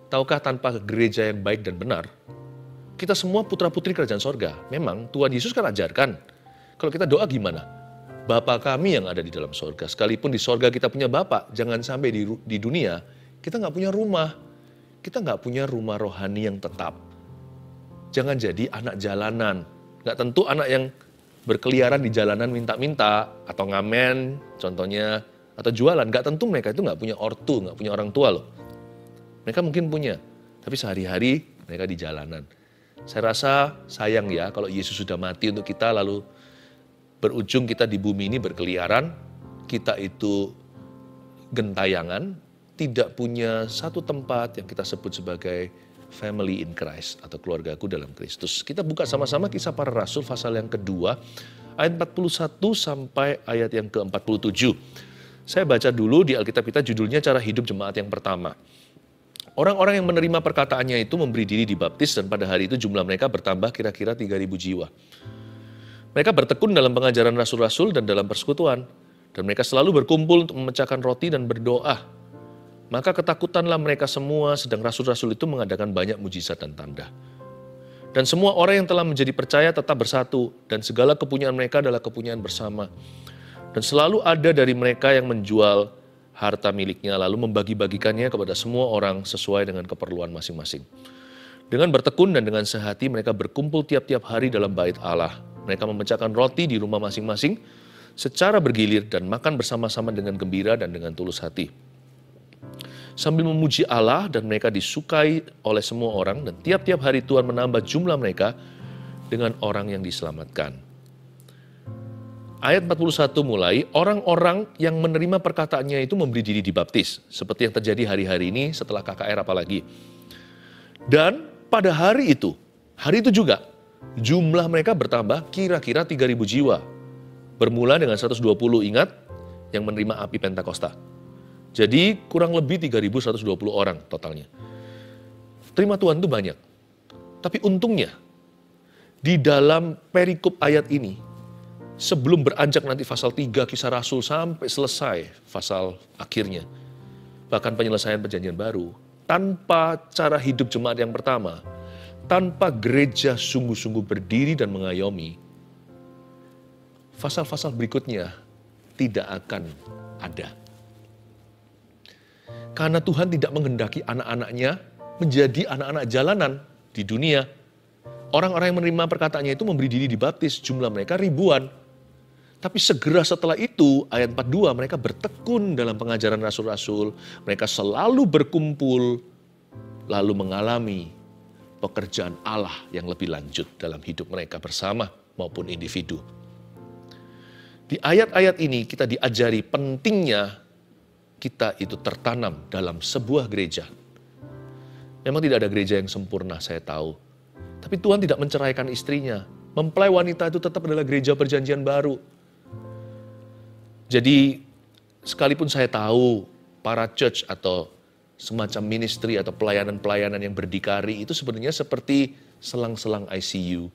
Tahukah tanpa gereja yang baik dan benar, kita semua putra-putri kerajaan sorga. Memang Tuhan Yesus kan ajarkan, kalau kita doa gimana? Bapa kami yang ada di dalam sorga. Sekalipun di sorga kita punya Bapa, jangan sampai di dunia kita nggak punya rumah. Kita nggak punya rumah rohani yang tetap. Jangan jadi anak jalanan. Nggak tentu anak yang berkeliaran di jalanan minta-minta atau ngamen contohnya, atau jualan. Nggak tentu mereka itu nggak punya ortu, nggak punya orang tua loh. Mereka mungkin punya, tapi sehari-hari mereka di jalanan. Saya rasa sayang ya kalau Yesus sudah mati untuk kita lalu berujung kita di bumi ini berkeliaran, kita itu gentayangan, tidak punya satu tempat yang kita sebut sebagai family in Christ atau keluargaku dalam Kristus. Kita buka sama-sama Kisah Para Rasul pasal yang kedua, ayat 41 sampai ayat yang ke-47. Saya baca dulu di Alkitab kita judulnya Cara Hidup Jemaat yang Pertama. Orang-orang yang menerima perkataannya itu memberi diri dibaptis dan pada hari itu jumlah mereka bertambah kira-kira 3.000 jiwa. Mereka bertekun dalam pengajaran rasul-rasul dan dalam persekutuan. Dan mereka selalu berkumpul untuk memecahkan roti dan berdoa. Maka ketakutanlah mereka semua sedang rasul-rasul itu mengadakan banyak mujizat dan tanda. Dan semua orang yang telah menjadi percaya tetap bersatu dan segala kepunyaan mereka adalah kepunyaan bersama. Dan selalu ada dari mereka yang menjual harta miliknya lalu membagi-bagikannya kepada semua orang sesuai dengan keperluan masing-masing. Dengan bertekun dan dengan sehati mereka berkumpul tiap-tiap hari dalam bait Allah. Mereka memecahkan roti di rumah masing-masing secara bergilir dan makan bersama-sama dengan gembira dan dengan tulus hati. Sambil memuji Allah dan mereka disukai oleh semua orang dan tiap-tiap hari Tuhan menambah jumlah mereka dengan orang yang diselamatkan. Ayat 41 mulai, orang-orang yang menerima perkataannya itu memberi diri dibaptis. Seperti yang terjadi hari-hari ini setelah KKR apalagi. Dan pada hari itu juga, jumlah mereka bertambah kira-kira 3.000 jiwa. Bermula dengan 120, ingat, yang menerima api Pentakosta. Jadi kurang lebih 3.120 orang totalnya. Terima Tuhan itu banyak. Tapi untungnya, di dalam perikop ayat ini, sebelum beranjak nanti pasal 3 Kisah Rasul sampai selesai pasal akhirnya. Bahkan penyelesaian perjanjian baru. Tanpa cara hidup jemaat yang pertama. Tanpa gereja sungguh-sungguh berdiri dan mengayomi. Pasal-pasal berikutnya tidak akan ada. Karena Tuhan tidak menghendaki anak-anaknya menjadi anak-anak jalanan di dunia. Orang-orang yang menerima perkataannya itu memberi diri dibaptis. Jumlah mereka ribuan. Tapi segera setelah itu, ayat 42, mereka bertekun dalam pengajaran rasul-rasul. Mereka selalu berkumpul, lalu mengalami pekerjaan Allah yang lebih lanjut dalam hidup mereka bersama maupun individu. Di ayat-ayat ini kita diajari pentingnya kita itu tertanam dalam sebuah gereja. Memang tidak ada gereja yang sempurna, saya tahu. Tapi Tuhan tidak menceraikan istrinya. Mempelai wanita itu tetap adalah gereja perjanjian baru. Jadi sekalipun saya tahu para church atau semacam ministry atau pelayanan-pelayanan yang berdikari itu sebenarnya seperti selang-selang ICU.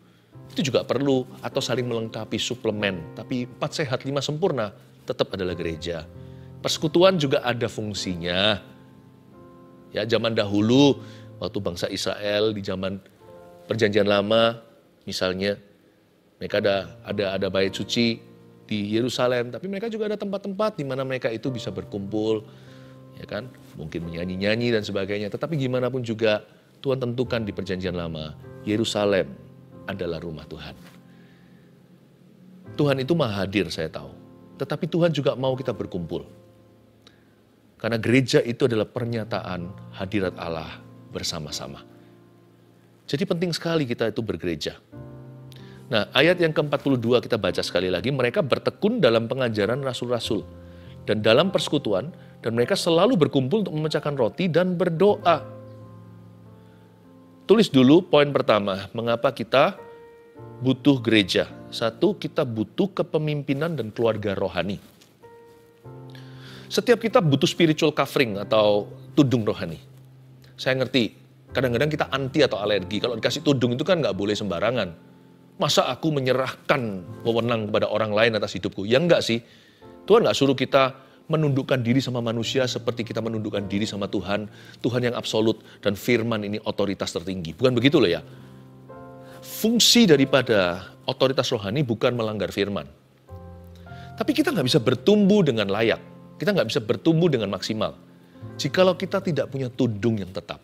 Itu juga perlu atau saling melengkapi suplemen. Tapi 4 sehat 5 sempurna tetap adalah gereja. Persekutuan juga ada fungsinya. Ya, zaman dahulu waktu bangsa Israel di zaman perjanjian lama misalnya mereka ada bait suci di Yerusalem, tapi mereka juga ada tempat-tempat di mana mereka itu bisa berkumpul, ya kan? Mungkin menyanyi-nyanyi dan sebagainya. Tetapi gimana pun juga Tuhan tentukan di perjanjian lama, Yerusalem adalah rumah Tuhan. Tuhan itu maha hadir, saya tahu. Tetapi Tuhan juga mau kita berkumpul. Karena gereja itu adalah pernyataan hadirat Allah bersama-sama. Jadi penting sekali kita itu bergereja. Nah, ayat yang ke-42 kita baca sekali lagi, mereka bertekun dalam pengajaran rasul-rasul dan dalam persekutuan, dan mereka selalu berkumpul untuk memecahkan roti dan berdoa. Tulis dulu poin pertama, mengapa kita butuh gereja. 1, kita butuh kepemimpinan dan keluarga rohani. Setiap kita butuh spiritual covering atau tudung rohani. Saya ngerti, kadang-kadang kita anti atau alergi. Kalau dikasih tudung itu kan nggak boleh sembarangan. Masa aku menyerahkan wewenang kepada orang lain atas hidupku? Ya enggak sih. Tuhan nggak suruh kita menundukkan diri sama manusia seperti kita menundukkan diri sama Tuhan, Tuhan yang absolut dan firman ini otoritas tertinggi. Bukan begitu loh ya. Fungsi daripada otoritas rohani bukan melanggar firman. Tapi kita nggak bisa bertumbuh dengan layak. Kita nggak bisa bertumbuh dengan maksimal. Jikalau kita tidak punya tudung yang tetap.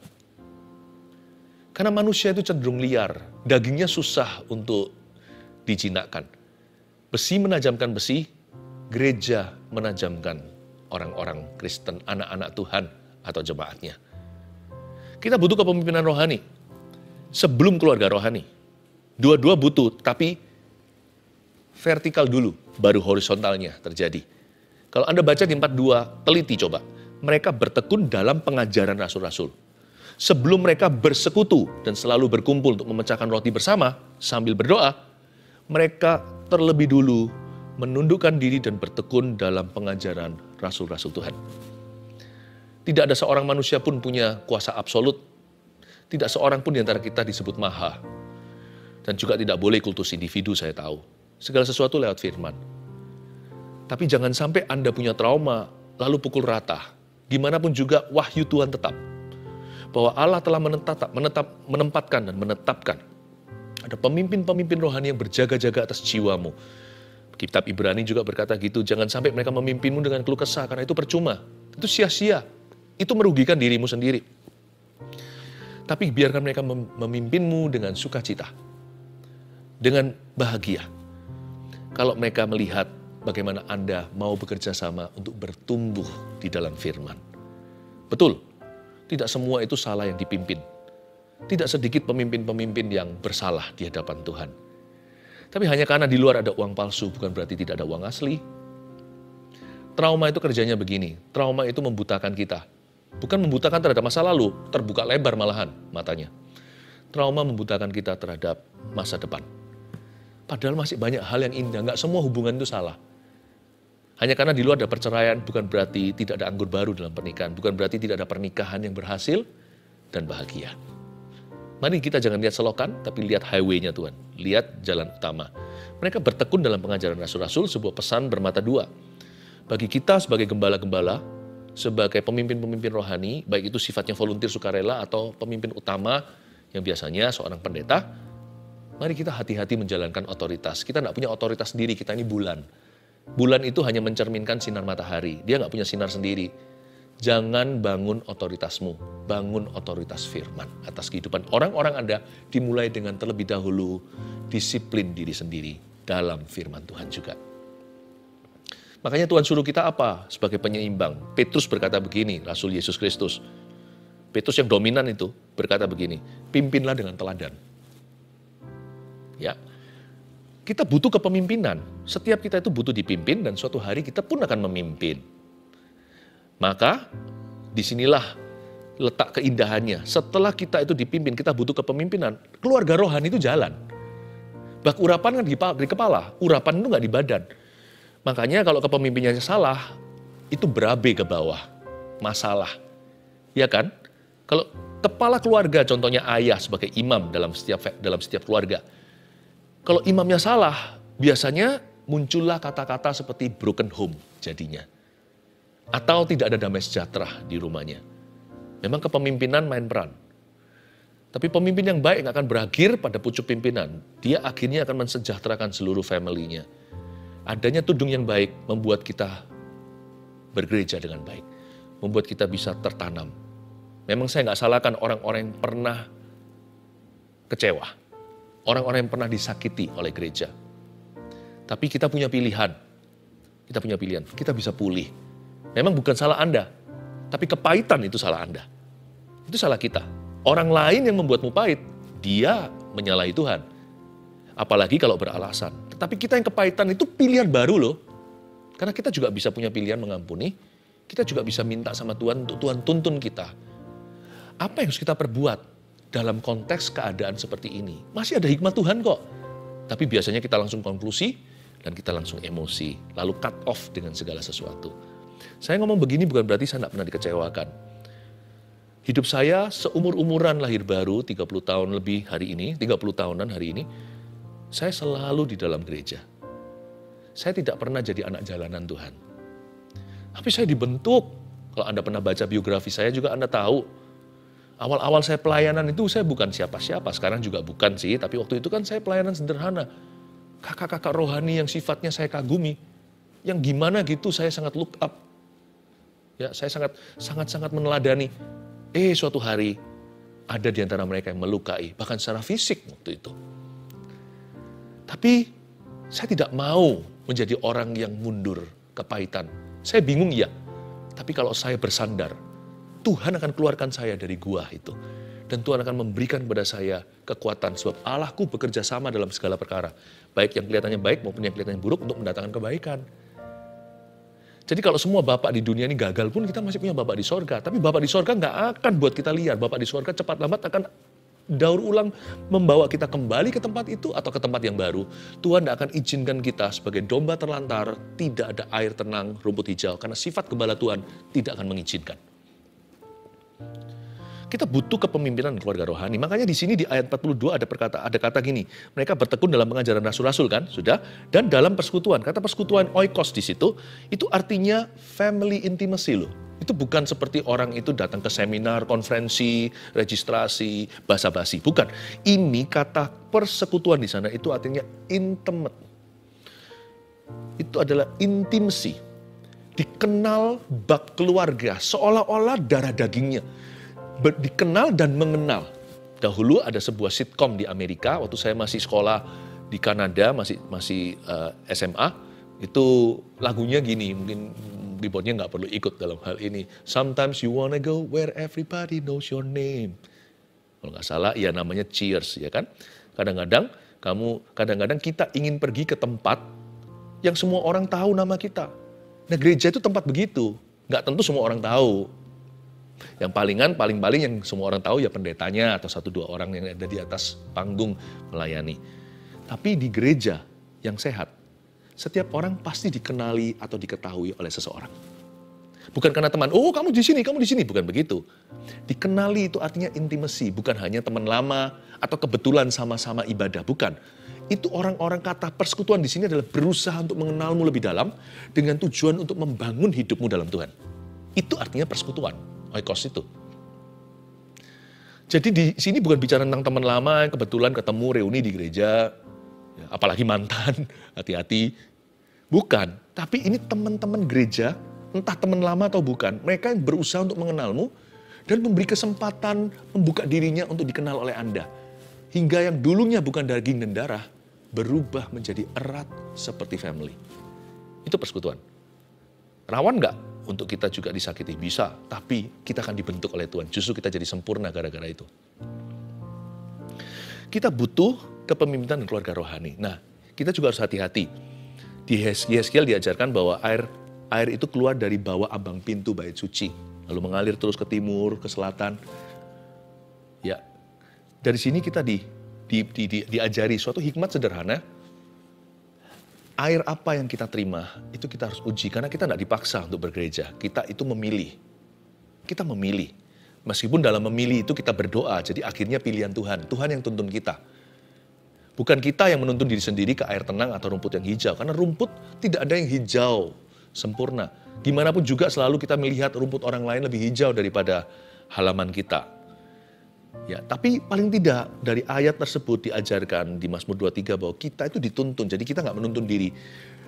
Karena manusia itu cenderung liar. Dagingnya susah untuk dijinakkan. Besi menajamkan besi, gereja menajamkan orang-orang Kristen, anak-anak Tuhan atau jemaatnya. Kita butuh kepemimpinan rohani. Sebelum keluarga rohani. Dua-dua butuh, tapi vertikal dulu, baru horizontalnya terjadi. Kalau Anda baca di 42, teliti coba. Mereka bertekun dalam pengajaran rasul-rasul. Sebelum mereka bersekutu dan selalu berkumpul untuk memecahkan roti bersama sambil berdoa, mereka terlebih dulu menundukkan diri dan bertekun dalam pengajaran rasul-rasul Tuhan. Tidak ada seorang manusia pun punya kuasa absolut. Tidak seorang pun di antara kita disebut maha. Dan juga tidak boleh kultus individu, saya tahu. Segala sesuatu lewat firman. Tapi jangan sampai Anda punya trauma, lalu pukul rata. Gimana pun juga wahyu Tuhan tetap. Bahwa Allah telah menempatkan dan menetapkan. Ada pemimpin-pemimpin rohani yang berjaga-jaga atas jiwamu. Kitab Ibrani juga berkata gitu, jangan sampai mereka memimpinmu dengan keluh kesah, karena itu percuma. Itu sia-sia. Itu merugikan dirimu sendiri. Tapi biarkan mereka memimpinmu dengan sukacita. Dengan bahagia. Kalau mereka melihat bagaimana Anda mau bekerja sama untuk bertumbuh di dalam firman. Betul, tidak semua itu salah yang dipimpin. Tidak sedikit pemimpin-pemimpin yang bersalah di hadapan Tuhan. Tapi hanya karena di luar ada uang palsu, bukan berarti tidak ada uang asli. Trauma itu kerjanya begini, trauma itu membutakan kita. Bukan membutakan terhadap masa lalu, terbuka lebar malahan matanya. Trauma membutakan kita terhadap masa depan. Padahal masih banyak hal yang indah, nggak semua hubungan itu salah. Hanya karena di luar ada perceraian, bukan berarti tidak ada anggur baru dalam pernikahan, bukan berarti tidak ada pernikahan yang berhasil dan bahagia. Mari kita jangan lihat selokan, tapi lihat highway-nya Tuhan. Lihat jalan utama. Mereka bertekun dalam pengajaran rasul-rasul, sebuah pesan bermata dua. Bagi kita sebagai gembala-gembala, sebagai pemimpin-pemimpin rohani, baik itu sifatnya volunteer sukarela atau pemimpin utama yang biasanya seorang pendeta, mari kita hati-hati menjalankan otoritas. Kita tidak punya otoritas sendiri, kita ini bulan. Bulan itu hanya mencerminkan sinar matahari, dia nggak punya sinar sendiri. Jangan bangun otoritasmu, bangun otoritas firman atas kehidupan orang-orang Anda, dimulai dengan terlebih dahulu disiplin diri sendiri dalam firman Tuhan juga. Makanya Tuhan suruh kita apa? Sebagai penyeimbang. Petrus berkata begini, Rasul Yesus Kristus. Petrus yang dominan itu berkata begini, pimpinlah dengan teladan. Ya, kita butuh kepemimpinan. Setiap kita itu butuh dipimpin dan suatu hari kita pun akan memimpin. Maka disinilah letak keindahannya. Setelah kita itu dipimpin, kita butuh kepemimpinan. Keluarga rohani itu jalan. Bak urapan kan di kepala, urapan itu nggak di badan. Makanya kalau kepemimpinannya salah, itu berabe ke bawah. Masalah. Ya kan? Kalau kepala keluarga, contohnya ayah sebagai imam dalam setiap keluarga. Kalau imamnya salah, biasanya muncullah kata-kata seperti broken home jadinya. Atau tidak ada damai sejahtera di rumahnya. Memang kepemimpinan main peran. Tapi pemimpin yang baik nggak akan berakhir pada pucuk pimpinan. Dia akhirnya akan mensejahterakan seluruh family-nya. Adanya tudung yang baik membuat kita bergereja dengan baik. Membuat kita bisa tertanam. Memang saya nggak salahkan orang-orang yang pernah kecewa. Orang-orang yang pernah disakiti oleh gereja. Tapi kita punya pilihan. Kita punya pilihan. Kita bisa pulih. Memang bukan salah Anda. Tapi kepahitan itu salah Anda. Itu salah kita. Orang lain yang membuatmu pahit, dia menyalahi Tuhan. Apalagi kalau beralasan. Tetapi kita yang kepahitan itu pilihan baru loh. Karena kita juga bisa punya pilihan mengampuni. Kita juga bisa minta sama Tuhan untuk Tuhan tuntun kita. Apa yang harus kita perbuat dalam konteks keadaan seperti ini? Masih ada hikmat Tuhan kok. Tapi biasanya kita langsung konklusi dan kita langsung emosi. Lalu cut off dengan segala sesuatu. Saya ngomong begini bukan berarti saya tidak pernah dikecewakan. Hidup saya seumur-umuran lahir baru, 30 tahun lebih hari ini, 30 tahunan hari ini, saya selalu di dalam gereja. Saya tidak pernah jadi anak jalanan Tuhan. Tapi saya dibentuk. Kalau Anda pernah baca biografi saya juga Anda tahu. Awal-awal saya pelayanan itu saya bukan siapa-siapa. Sekarang juga bukan sih. Tapi waktu itu kan saya pelayanan sederhana. Kakak-kakak rohani yang sifatnya saya kagumi. Yang gimana gitu saya sangat look up. Ya, saya sangat meneladani. Suatu hari ada di antara mereka yang melukai. Bahkan secara fisik waktu itu. Tapi saya tidak mau menjadi orang yang mundur, kepahitan. Saya bingung ya. Tapi kalau saya bersandar, Tuhan akan keluarkan saya dari gua itu. Dan Tuhan akan memberikan kepada saya kekuatan. Sebab Allahku bekerja sama dalam segala perkara. Baik yang kelihatannya baik maupun yang kelihatannya buruk untuk mendatangkan kebaikan. Jadi kalau semua bapak di dunia ini gagal pun kita masih punya bapak di sorga. Tapi bapak di sorga nggak akan buat kita liar. Bapak di sorga cepat lambat akan daur ulang membawa kita kembali ke tempat itu atau ke tempat yang baru. Tuhan tidak akan izinkan kita sebagai domba terlantar, tidak ada air tenang, rumput hijau. Karena sifat gembala Tuhan tidak akan mengizinkan. Kita butuh kepemimpinan keluarga rohani. Makanya di sini di ayat 42 ada kata gini. Mereka bertekun dalam pengajaran rasul-rasul kan, sudah. Dan dalam persekutuan. Kata persekutuan oikos di situ, itu artinya family intimacy loh. Itu bukan seperti orang itu datang ke seminar, konferensi, registrasi, basa-basi. Bukan. Ini kata persekutuan di sana itu artinya intimate. Itu adalah intimacy. Dikenal bab keluarga, seolah-olah darah dagingnya. Dikenal dan mengenal. Dahulu ada sebuah sitkom di Amerika, waktu saya masih sekolah di Kanada, masih SMA, itu lagunya gini, mungkin keyboardnya nggak perlu ikut dalam hal ini. Sometimes you wanna go where everybody knows your name. Kalau nggak salah, ya namanya Cheers, ya kan? Kadang-kadang kita ingin pergi ke tempat yang semua orang tahu nama kita. Nah, gereja itu tempat begitu. Nggak tentu semua orang tahu. Yang paling yang semua orang tahu ya pendetanya atau 1-2 orang yang ada di atas panggung melayani. Tapi di gereja yang sehat, setiap orang pasti dikenali atau diketahui oleh seseorang. Bukan karena teman, kamu di sini, bukan begitu. Dikenali itu artinya intimacy, bukan hanya teman lama atau kebetulan sama-sama ibadah, bukan. Itu orang-orang kata persekutuan di sini adalah berusaha untuk mengenalmu lebih dalam dengan tujuan untuk membangun hidupmu dalam Tuhan. Itu artinya persekutuan. Oikos itu. Jadi di sini bukan bicara tentang teman lama yang kebetulan ketemu reuni di gereja, ya, apalagi mantan, hati-hati. Bukan, tapi ini teman-teman gereja, entah teman lama atau bukan, mereka yang berusaha untuk mengenalmu dan memberi kesempatan membuka dirinya untuk dikenal oleh Anda. Hingga yang dulunya bukan daging dan darah, berubah menjadi erat seperti family. Itu persekutuan. Rawan nggak untuk kita juga disakiti? Bisa, tapi kita akan dibentuk oleh Tuhan. Justru kita jadi sempurna gara-gara itu. Kita butuh kepemimpinan dan keluarga rohani. Nah, kita juga harus hati-hati. Di Yeskiel diajarkan bahwa air itu keluar dari bawah ambang pintu bait suci. Lalu mengalir terus ke timur, ke selatan. Ya, dari sini kita diajari suatu hikmat sederhana. Air apa yang kita terima, itu kita harus uji. Karena kita tidak dipaksa untuk bergereja. Kita itu memilih. Kita memilih. Meskipun dalam memilih itu kita berdoa. Jadi akhirnya pilihan Tuhan. Tuhan yang tuntun kita. Bukan kita yang menuntun diri sendiri ke air tenang atau rumput yang hijau. Karena rumput tidak ada yang hijau sempurna. Gimana pun juga selalu kita melihat rumput orang lain lebih hijau daripada halaman kita. Ya, tapi paling tidak dari ayat tersebut diajarkan di Mazmur 23 bahwa kita itu dituntun. Jadi kita nggak menuntun diri.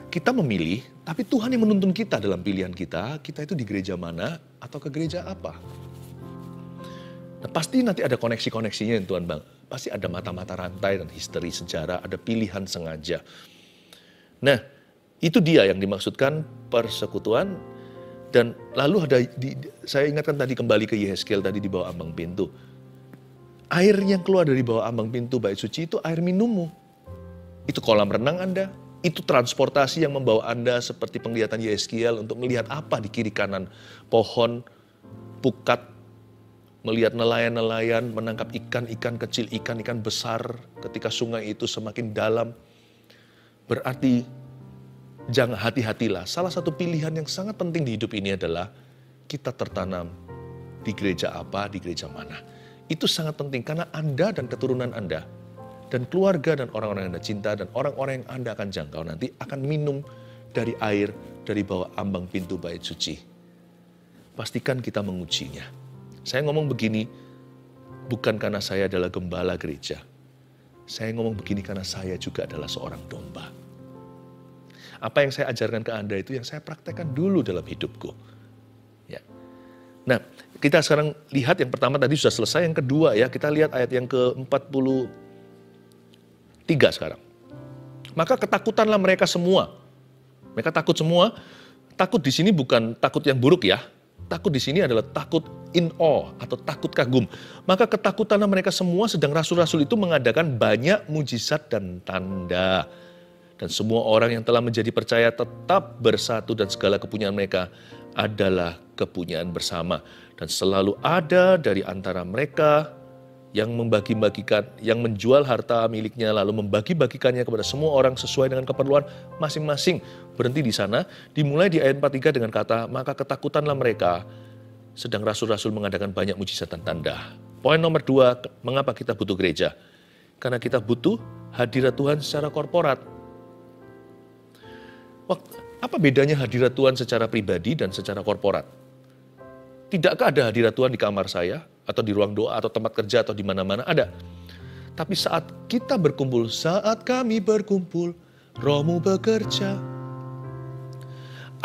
Kita memilih, tapi Tuhan yang menuntun kita dalam pilihan kita. Kita itu di gereja mana atau ke gereja apa. Nah, pasti nanti ada koneksi-koneksinya Tuhan Bang. Pasti ada mata-mata rantai dan histeri sejarah, ada pilihan sengaja. Nah, itu dia yang dimaksudkan persekutuan. Dan lalu ada, saya ingatkan tadi kembali ke Yeskiel tadi di bawah ambang pintu. Air yang keluar dari bawah ambang pintu bait suci itu air minummu. Itu kolam renang Anda. Itu transportasi yang membawa Anda seperti penglihatan Yeskiel untuk melihat apa di kiri kanan. Pohon, pukat, melihat nelayan-nelayan, menangkap ikan-ikan kecil, ikan-ikan besar ketika sungai itu semakin dalam. Berarti jangan hati-hatilah. Salah satu pilihan yang sangat penting di hidup ini adalah kita tertanam di gereja apa, di gereja mana. Itu sangat penting karena Anda dan keturunan Anda dan keluarga dan orang-orang yang Anda cinta dan orang-orang yang Anda akan jangkau nanti akan minum dari air dari bawah ambang pintu bait suci. Pastikan kita mengujinya. Saya ngomong begini bukan karena saya adalah gembala gereja. Saya ngomong begini karena saya juga adalah seorang domba. Apa yang saya ajarkan ke Anda itu yang saya praktekkan dulu dalam hidupku. Ya. Nah, kita sekarang lihat yang pertama tadi sudah selesai, yang kedua ya, kita lihat ayat yang ke-43 sekarang. Maka ketakutanlah mereka semua. Mereka takut semua. Takut di sini bukan takut yang buruk ya. Takut di sini adalah takut in awe atau takut kagum. Maka ketakutanlah mereka semua, sedang rasul-rasul itu mengadakan banyak mujizat dan tanda. Dan semua orang yang telah menjadi percaya tetap bersatu dan segala kepunyaan mereka adalah kepunyaan bersama. Dan selalu ada dari antara mereka yang membagi-bagikan, yang menjual harta miliknya lalu membagi-bagikannya kepada semua orang sesuai dengan keperluan masing-masing. Berhenti di sana, dimulai di ayat 43 dengan kata, maka ketakutanlah mereka, sedang rasul-rasul mengadakan banyak mujizat dan tanda. Poin nomor 2, mengapa kita butuh gereja? Karena kita butuh hadirat Tuhan secara korporat. Apa bedanya hadirat Tuhan secara pribadi dan secara korporat? Tidakkah ada hadirat Tuhan di kamar saya, atau di ruang doa, atau tempat kerja, atau di mana-mana? Ada. Tapi saat kita berkumpul, saat kami berkumpul, Roh-Mu bekerja.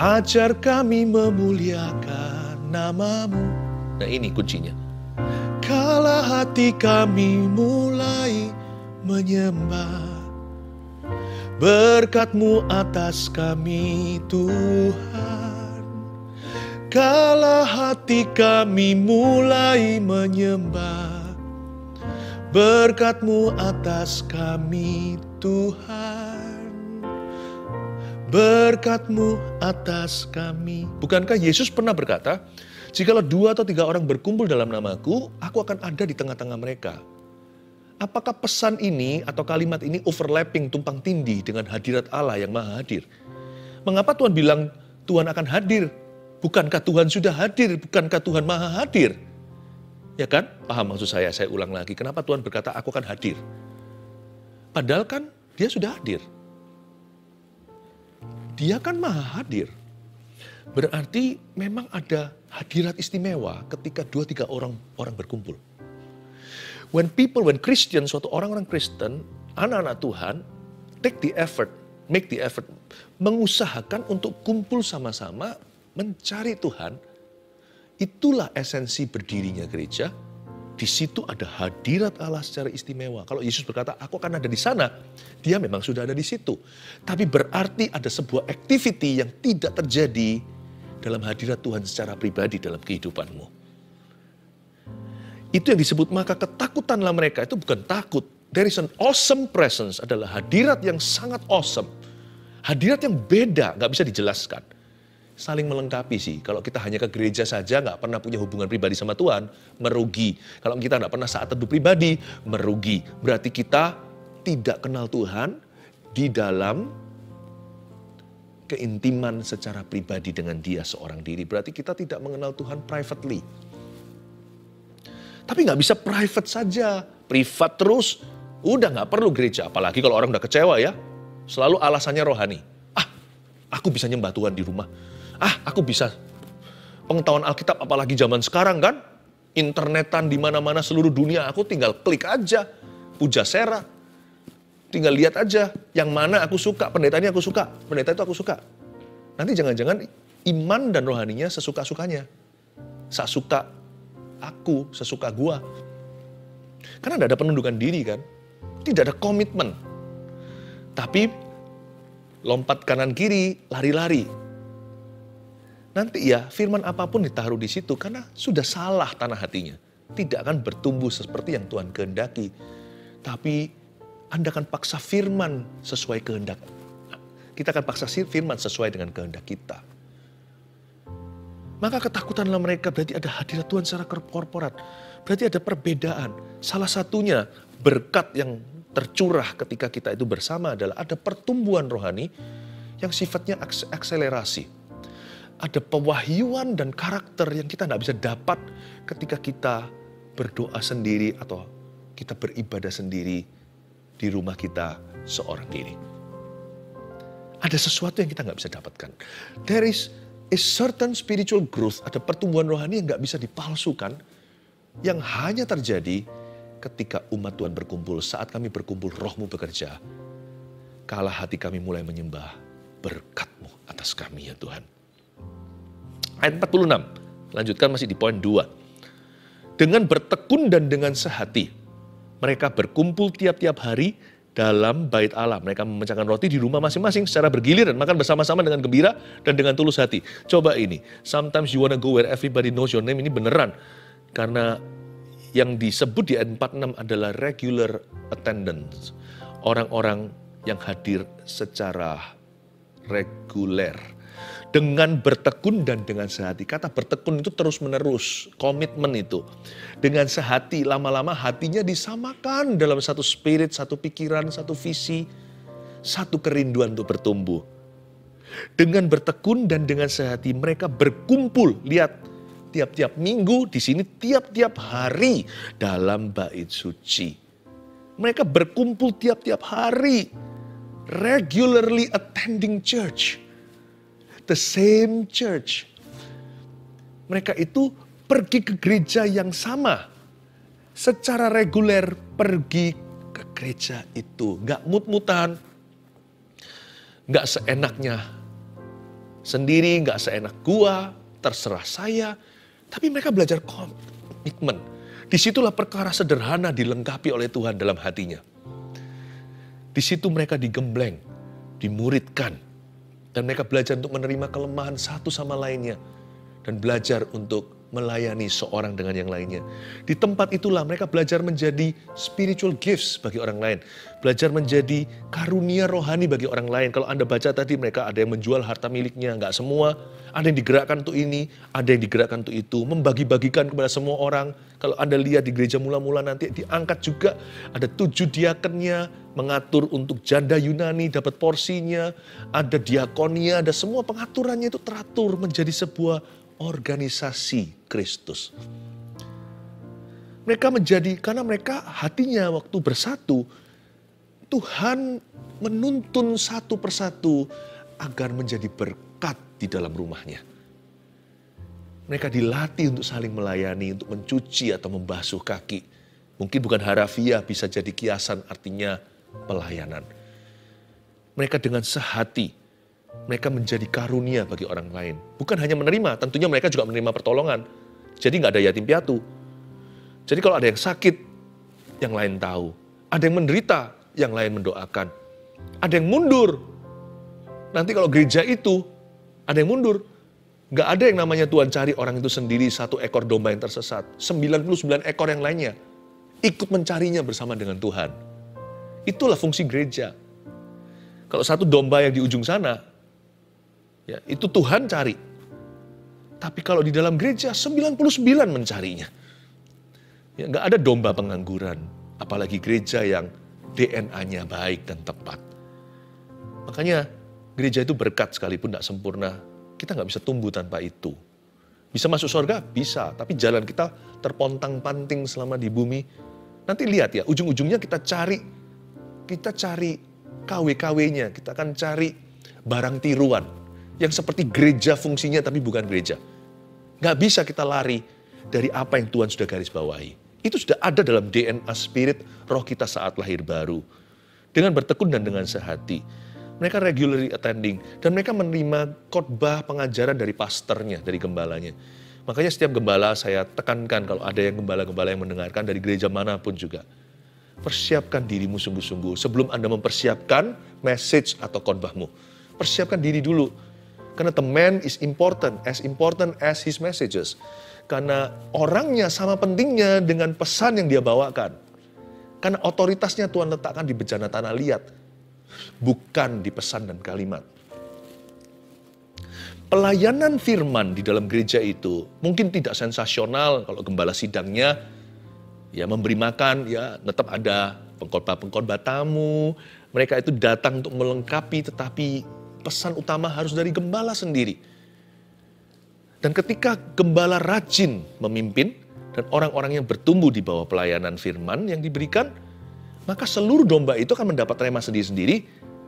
Ajar kami memuliakan nama-Mu. Nah ini kuncinya. Kala hati kami mulai menyembah, berkat-Mu atas kami Tuhan. Kala hati kami mulai menyembah, berkat-Mu atas kami Tuhan. Berkat-Mu atas kami. Bukankah Yesus pernah berkata, jikalau 2 atau 3 orang berkumpul dalam nama-Ku, Aku akan ada di tengah-tengah mereka. Apakah pesan ini atau kalimat ini overlapping, tumpang tindih dengan hadirat Allah yang maha hadir? Mengapa Tuhan bilang Tuhan akan hadir? Bukankah Tuhan sudah hadir? Bukankah Tuhan maha hadir? Ya kan? Paham maksud saya ulang lagi. Kenapa Tuhan berkata, Aku akan hadir? Padahal kan Dia sudah hadir. Dia kan maha hadir. Berarti memang ada hadirat istimewa ketika 2-3 orang berkumpul. When Christian, suatu orang-orang Kristen, anak-anak Tuhan, make the effort, mengusahakan untuk kumpul sama-sama, mencari Tuhan, itulah esensi berdirinya gereja. Di situ ada hadirat Allah secara istimewa. Kalau Yesus berkata, Aku akan ada di sana, Dia memang sudah ada di situ. Tapi berarti ada sebuah activity yang tidak terjadi dalam hadirat Tuhan secara pribadi dalam kehidupanmu. Itu yang disebut maka ketakutanlah mereka. Itu bukan takut. There is an awesome presence, adalah hadirat yang sangat awesome. Hadirat yang beda, gak bisa dijelaskan. Saling melengkapi sih. Kalau kita hanya ke gereja saja, gak pernah punya hubungan pribadi sama Tuhan, merugi. Kalau kita gak pernah saat teduh pribadi, merugi. Berarti kita tidak kenal Tuhan di dalam keintiman secara pribadi dengan Dia seorang diri. Berarti kita tidak mengenal Tuhan privately. Tapi gak bisa private saja. Privat terus, udah gak perlu gereja. Apalagi kalau orang udah kecewa ya. Selalu alasannya rohani. Aku bisa nyembah Tuhan di rumah. Aku bisa pengetahuan Alkitab, apalagi zaman sekarang kan. Internetan di mana-mana seluruh dunia, aku tinggal klik aja. Pujasera. Tinggal lihat aja yang mana aku suka, pendeta ini aku suka, pendeta itu aku suka. Nanti jangan-jangan iman dan rohaninya sesuka-sukanya. Suka aku, sesuka gua. Karena tidak ada penundukan diri kan. Tidak ada komitmen. Tapi lompat kanan kiri, lari-lari. Nanti ya firman apapun ditaruh di situ karena sudah salah tanah hatinya. Tidak akan bertumbuh seperti yang Tuhan kehendaki. Tapi Anda akan paksa firman sesuai kehendak. Kita akan paksa firman sesuai dengan kehendak kita. Maka ketakutanlah mereka, berarti ada hadirat Tuhan secara korporat. Berarti ada perbedaan. Salah satunya berkat yang tercurah ketika kita itu bersama adalah ada pertumbuhan rohani yang sifatnya akselerasi. Ada pewahyuan dan karakter yang kita tidak bisa dapat ketika kita berdoa sendiri atau kita beribadah sendiri di rumah kita seorang diri. Ada sesuatu yang kita nggak bisa dapatkan. There is a certain spiritual growth, ada pertumbuhan rohani yang nggak bisa dipalsukan, yang hanya terjadi ketika umat Tuhan berkumpul. Saat kami berkumpul, Roh-Mu bekerja. Kala hati kami mulai menyembah, berkat-Mu atas kami ya Tuhan. Ayat 46, lanjutkan masih di poin 2. Dengan bertekun dan dengan sehati, mereka berkumpul tiap-tiap hari dalam bait Allah. Mereka memecahkan roti di rumah masing-masing secara bergiliran, makan bersama-sama dengan gembira dan dengan tulus hati. Coba ini, sometimes you wanna go where everybody knows your name, ini beneran. Karena yang disebut di ayat 46 adalah regular attendance. Orang-orang yang hadir secara reguler. Dengan bertekun dan dengan sehati. Kata bertekun itu terus menerus, komitmen itu. Dengan sehati, lama-lama hatinya disamakan dalam satu spirit, satu pikiran, satu visi, satu kerinduan untuk bertumbuh. Dengan bertekun dan dengan sehati mereka berkumpul, lihat, tiap-tiap minggu, di sini tiap-tiap hari dalam bait suci. Mereka berkumpul tiap-tiap hari, regularly attending church. The same church. Mereka itu pergi ke gereja yang sama. Secara reguler pergi ke gereja itu. Nggak mut-mutan. Nggak seenaknya sendiri, nggak seenak gua, terserah saya. Tapi mereka belajar komitmen. Disitulah perkara sederhana dilengkapi oleh Tuhan dalam hatinya. Di situ mereka digembleng, dimuridkan. Dan mereka belajar untuk menerima kelemahan satu sama lainnya. Dan belajar untuk melayani seorang dengan yang lainnya. Di tempat itulah mereka belajar menjadi spiritual gifts bagi orang lain. Belajar menjadi karunia rohani bagi orang lain. Kalau Anda baca tadi mereka ada yang menjual harta miliknya. Nggak semua. Ada yang digerakkan untuk ini. Ada yang digerakkan untuk itu. Membagi-bagikan kepada semua orang. Kalau Anda lihat di gereja mula-mula nanti diangkat juga. Ada 7 diakennya. Mengatur untuk janda Yunani dapat porsinya. Ada diakonia. Ada semua pengaturannya itu teratur menjadi sebuah organisasi Kristus. Mereka menjadi, karena mereka hatinya waktu bersatu, Tuhan menuntun satu persatu agar menjadi berkat di dalam rumahnya. Mereka dilatih untuk saling melayani, untuk mencuci atau membasuh kaki. Mungkin bukan harafiah, bisa jadi kiasan artinya pelayanan. Mereka dengan sehati, mereka menjadi karunia bagi orang lain. Bukan hanya menerima, tentunya mereka juga menerima pertolongan. Jadi nggak ada yatim piatu. Jadi kalau ada yang sakit, yang lain tahu. Ada yang menderita, yang lain mendoakan. Ada yang mundur. Nanti kalau gereja itu, ada yang mundur. Nggak ada yang namanya Tuhan cari orang itu sendiri, 1 ekor domba yang tersesat. 99 ekor yang lainnya ikut mencarinya bersama dengan Tuhan. Itulah fungsi gereja. Kalau 1 domba yang di ujung sana, ya, itu Tuhan cari. Tapi kalau di dalam gereja 99 mencarinya. Ya, nggak ada domba pengangguran. Apalagi gereja yang DNA-nya baik dan tepat. Makanya gereja itu berkat sekalipun tidak sempurna. Kita nggak bisa tumbuh tanpa itu. Bisa masuk surga? Bisa. Tapi jalan kita terpontang-panting selama di bumi. Nanti lihat ya, ujung-ujungnya kita cari KW-KW-nya. Kita akan cari barang tiruan. Yang seperti gereja fungsinya tapi bukan gereja. Nggak bisa kita lari dari apa yang Tuhan sudah garis bawahi. Itu sudah ada dalam DNA spirit roh kita saat lahir baru. Dengan bertekun dan dengan sehati. Mereka regularly attending. Dan mereka menerima khotbah pengajaran dari pastornya, dari gembalanya. Makanya setiap gembala saya tekankan kalau ada yang gembala-gembala yang mendengarkan dari gereja manapun juga. Persiapkan dirimu sungguh-sungguh sebelum Anda mempersiapkan message atau khotbahmu. Persiapkan diri dulu. Karena the man is important as his messages. Karena orangnya sama pentingnya dengan pesan yang dia bawakan. Karena otoritasnya Tuhan letakkan di bejana tanah liat. Bukan di pesan dan kalimat. Pelayanan firman di dalam gereja itu mungkin tidak sensasional kalau gembala sidangnya ya memberi makan, ya tetap ada pengkhotbah tamu. Mereka itu datang untuk melengkapi, tetapi pesan utama harus dari gembala sendiri. Dan ketika gembala rajin memimpin dan orang-orang yang bertumbuh di bawah pelayanan firman yang diberikan, maka seluruh domba itu akan mendapat rema sendiri-sendiri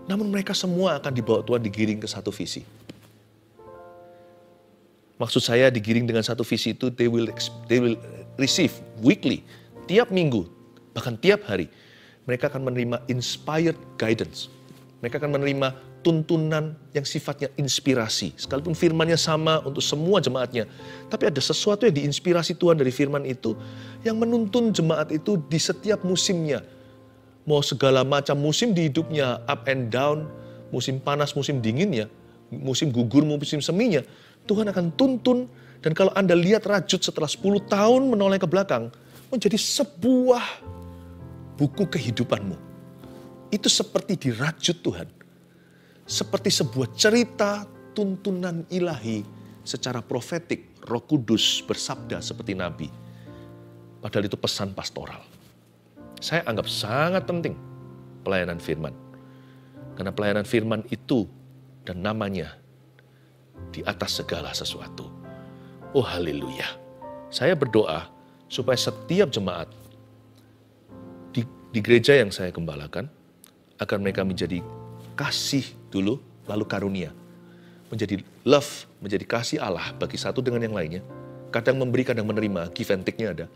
Namun mereka semua akan dibawa Tuhan digiring ke satu visi. Maksud saya digiring dengan satu visi itu, they will receive weekly, tiap minggu, bahkan tiap hari. Mereka akan menerima inspired guidance. Mereka akan menerima tuntunan yang sifatnya inspirasi. Sekalipun firman-Nya sama untuk semua jemaatnya. Tapi ada sesuatu yang diinspirasi Tuhan dari firman itu yang menuntun jemaat itu di setiap musimnya. Mau segala macam musim di hidupnya, up and down, musim panas, musim dinginnya, musim gugur, musim seminya, Tuhan akan tuntun. Dan kalau Anda lihat rajut setelah 10 tahun menoleh ke belakang, menjadi sebuah buku kehidupanmu. Itu seperti dirajut Tuhan. Seperti sebuah cerita tuntunan ilahi secara profetik, Roh Kudus bersabda seperti nabi. Padahal itu pesan pastoral. Saya anggap sangat penting pelayanan firman. Karena pelayanan firman itu dan namanya di atas segala sesuatu. Oh haleluya. Saya berdoa supaya setiap jemaat di gereja yang saya gembalakan, agar mereka menjadi kasih dulu, lalu karunia. Menjadi love, menjadi kasih Allah bagi satu dengan yang lainnya. Kadang memberi, kadang menerima, give and take-nya ada.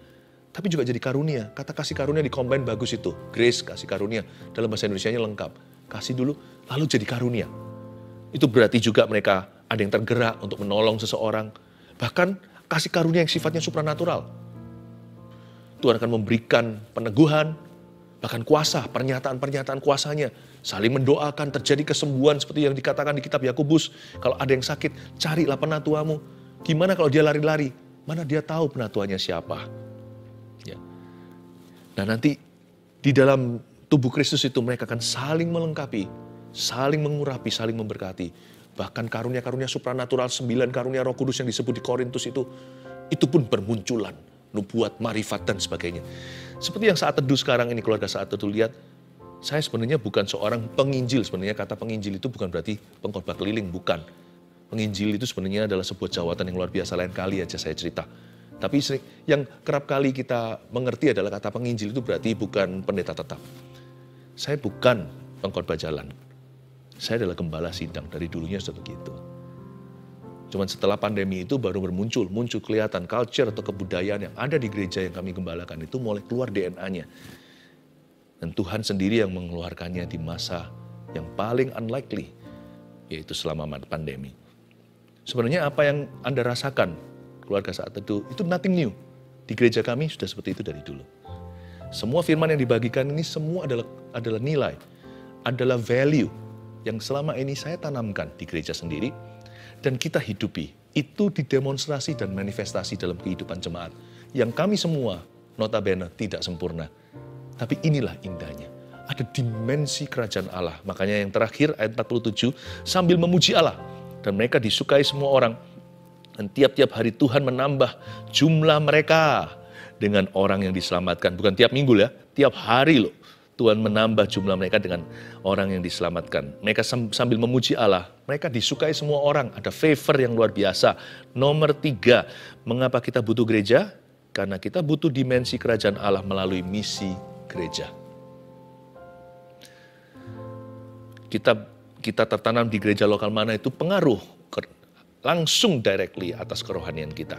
Tapi juga jadi karunia. Kata kasih karunia di-combine bagus itu. Grace, kasih karunia. Dalam bahasa Indonesianya lengkap. Kasih dulu, lalu jadi karunia. Itu berarti juga mereka ada yang tergerak untuk menolong seseorang. Bahkan kasih karunia yang sifatnya supranatural. Tuhan akan memberikan peneguhan, bahkan kuasa, pernyataan-pernyataan kuasanya. Saling mendoakan, terjadi kesembuhan seperti yang dikatakan di kitab Yakobus. Kalau ada yang sakit, carilah penatuamu. Gimana kalau dia lari-lari? Mana dia tahu penatuannya siapa? Ya. Nah nanti di dalam tubuh Kristus itu mereka akan saling melengkapi, saling mengurapi, saling memberkati. Bahkan karunia-karunia supranatural, 9 karunia Roh Kudus yang disebut di Korintus itu pun bermunculan. Nubuat, marifat, dan sebagainya. Seperti yang saat teduh sekarang ini, keluarga saat teduh lihat, saya sebenarnya bukan seorang penginjil. Sebenarnya kata penginjil itu bukan berarti pengkhotbah keliling, bukan. Penginjil itu sebenarnya adalah sebuah jawatan yang luar biasa, lain kali aja saya cerita. Tapi yang kerap kali kita mengerti adalah kata penginjil itu berarti bukan pendeta tetap. Saya bukan pengkhotbah jalan. Saya adalah gembala sidang, dari dulunya sudah begitu. Cuman setelah pandemi itu baru muncul kelihatan culture atau kebudayaan yang ada di gereja yang kami gembalakan itu mulai keluar DNA-nya. Dan Tuhan sendiri yang mengeluarkannya di masa yang paling unlikely, yaitu selama pandemi. Sebenarnya apa yang Anda rasakan, keluarga saat itu nothing new. Di gereja kami sudah seperti itu dari dulu. Semua firman yang dibagikan ini semua adalah nilai, adalah value yang selama ini saya tanamkan di gereja sendiri, dan kita hidupi. Itu didemonstrasi dan manifestasi dalam kehidupan jemaat. Yang kami semua notabene tidak sempurna. Tapi inilah indahnya. Ada dimensi kerajaan Allah. Makanya yang terakhir ayat 47, sambil memuji Allah. Dan mereka disukai semua orang. Dan tiap-tiap hari Tuhan menambah jumlah mereka dengan orang yang diselamatkan. Bukan tiap minggu ya, tiap hari loh. Tuhan menambah jumlah mereka dengan orang yang diselamatkan. Mereka sambil memuji Allah, mereka disukai semua orang. Ada favor yang luar biasa. Nomor 3, mengapa kita butuh gereja? Karena kita butuh dimensi kerajaan Allah melalui misi gereja. Kita tertanam di gereja lokal mana itu pengaruh langsung directly atas kerohanian kita.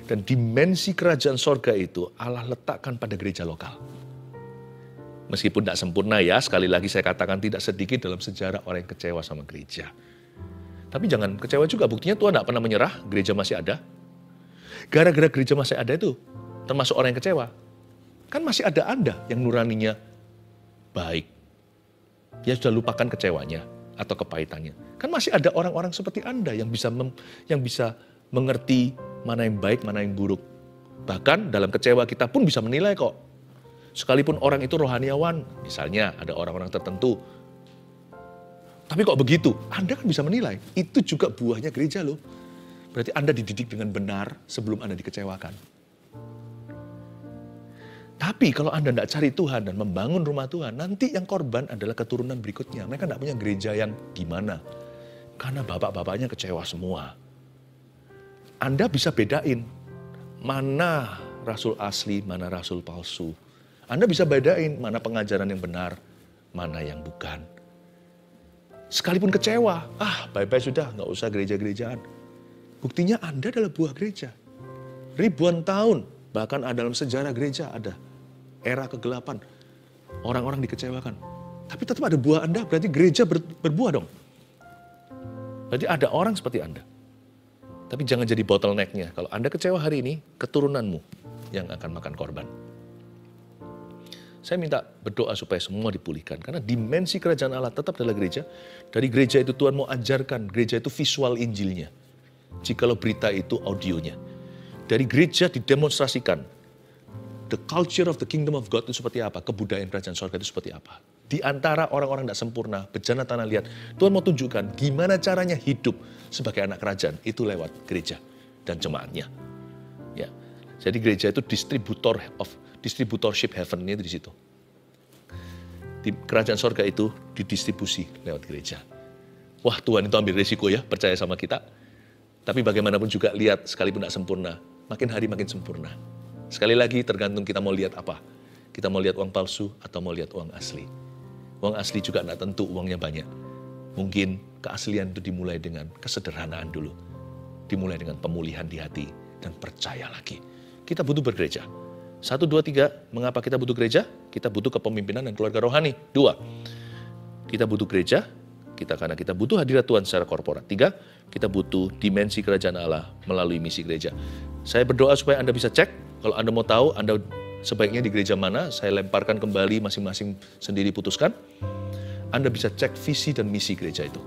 Dan dimensi kerajaan sorga itu Allah letakkan pada gereja lokal. Meskipun tidak sempurna ya, sekali lagi saya katakan tidak sedikit dalam sejarah orang yang kecewa sama gereja. Tapi jangan kecewa juga, buktinya Tuhan tidak pernah menyerah, gereja masih ada. Gara-gara gereja masih ada itu, termasuk orang yang kecewa. Kan masih ada Anda yang nuraninya baik. Dia sudah lupakan kecewanya atau kepahitannya. Kan masih ada orang-orang seperti Anda yang bisa mengerti mana yang baik, mana yang buruk. Bahkan dalam kecewa kita pun bisa menilai kok. Sekalipun orang itu rohaniawan, misalnya ada orang-orang tertentu. Tapi kok begitu? Anda kan bisa menilai. Itu juga buahnya gereja loh. Berarti Anda dididik dengan benar sebelum Anda dikecewakan. Tapi kalau Anda tidak cari Tuhan dan membangun rumah Tuhan, nanti yang korban adalah keturunan berikutnya. Mereka tidak punya gereja yang gimana. Karena bapak-bapaknya kecewa semua. Anda bisa bedain mana rasul asli, mana rasul palsu. Anda bisa bedain mana pengajaran yang benar, mana yang bukan. Sekalipun kecewa, bye-bye sudah, nggak usah gereja-gerejaan. Buktinya Anda adalah buah gereja. Ribuan tahun, bahkan dalam sejarah gereja ada era kegelapan. Orang-orang dikecewakan. Tapi tetap ada buah Anda, berarti gereja berbuah dong. Berarti ada orang seperti Anda. Tapi jangan jadi bottleneck-nya. Kalau Anda kecewa hari ini, keturunanmu yang akan makan korban. Saya minta berdoa supaya semua dipulihkan. Karena dimensi kerajaan Allah tetap adalah gereja. Dari gereja itu Tuhan mau ajarkan, gereja itu visual Injilnya. Jikalau berita itu audionya. Dari gereja didemonstrasikan. The culture of the kingdom of God itu seperti apa? Kebudayaan kerajaan surga itu seperti apa? Di antara orang-orang tidak sempurna, bejana tanah liat, Tuhan mau tunjukkan gimana caranya hidup sebagai anak kerajaan. Itu lewat gereja dan jemaatnya. Ya. Jadi gereja itu distributorship heaven-nya di situ. Di kerajaan surga itu didistribusi lewat gereja. Wah, Tuhan itu ambil risiko ya, percaya sama kita. Tapi bagaimanapun juga lihat, sekalipun tidak sempurna, makin hari makin sempurna. Sekali lagi tergantung kita mau lihat apa. Kita mau lihat uang palsu atau mau lihat uang asli. Uang asli juga tidak tentu uangnya banyak. Mungkin keaslian itu dimulai dengan kesederhanaan dulu. Dimulai dengan pemulihan di hati dan percaya lagi. Kita butuh bergereja. 1, 2, 3, mengapa kita butuh gereja? Kita butuh kepemimpinan dan keluarga rohani. 2, kita butuh gereja, karena kita butuh hadirat Tuhan secara korporat. 3, kita butuh dimensi kerajaan Allah melalui misi gereja. Saya berdoa supaya Anda bisa cek, kalau Anda mau tahu, Anda sebaiknya di gereja mana, saya lemparkan kembali masing-masing sendiri putuskan. Anda bisa cek visi dan misi gereja itu.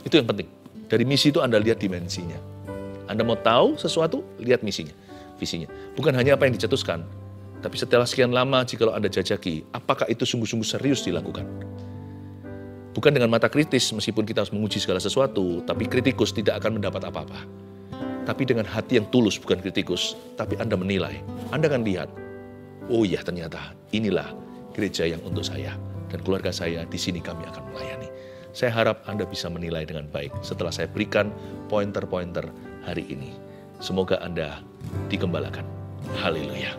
Itu yang penting. Dari misi itu Anda lihat dimensinya. Anda mau tahu sesuatu, lihat misinya, visinya. Bukan hanya apa yang dicetuskan, tapi setelah sekian lama jikalau Anda jajaki, apakah itu sungguh-sungguh serius dilakukan. Bukan dengan mata kritis, meskipun kita harus menguji segala sesuatu, tapi kritikus tidak akan mendapat apa-apa. Tapi dengan hati yang tulus, bukan kritikus, tapi Anda menilai. Anda akan lihat, oh iya ternyata inilah gereja yang untuk saya. Dan keluarga saya, di sini kami akan melayani. Saya harap Anda bisa menilai dengan baik setelah saya berikan pointer-pointer hari ini. Semoga Anda digembalakan. Haleluya.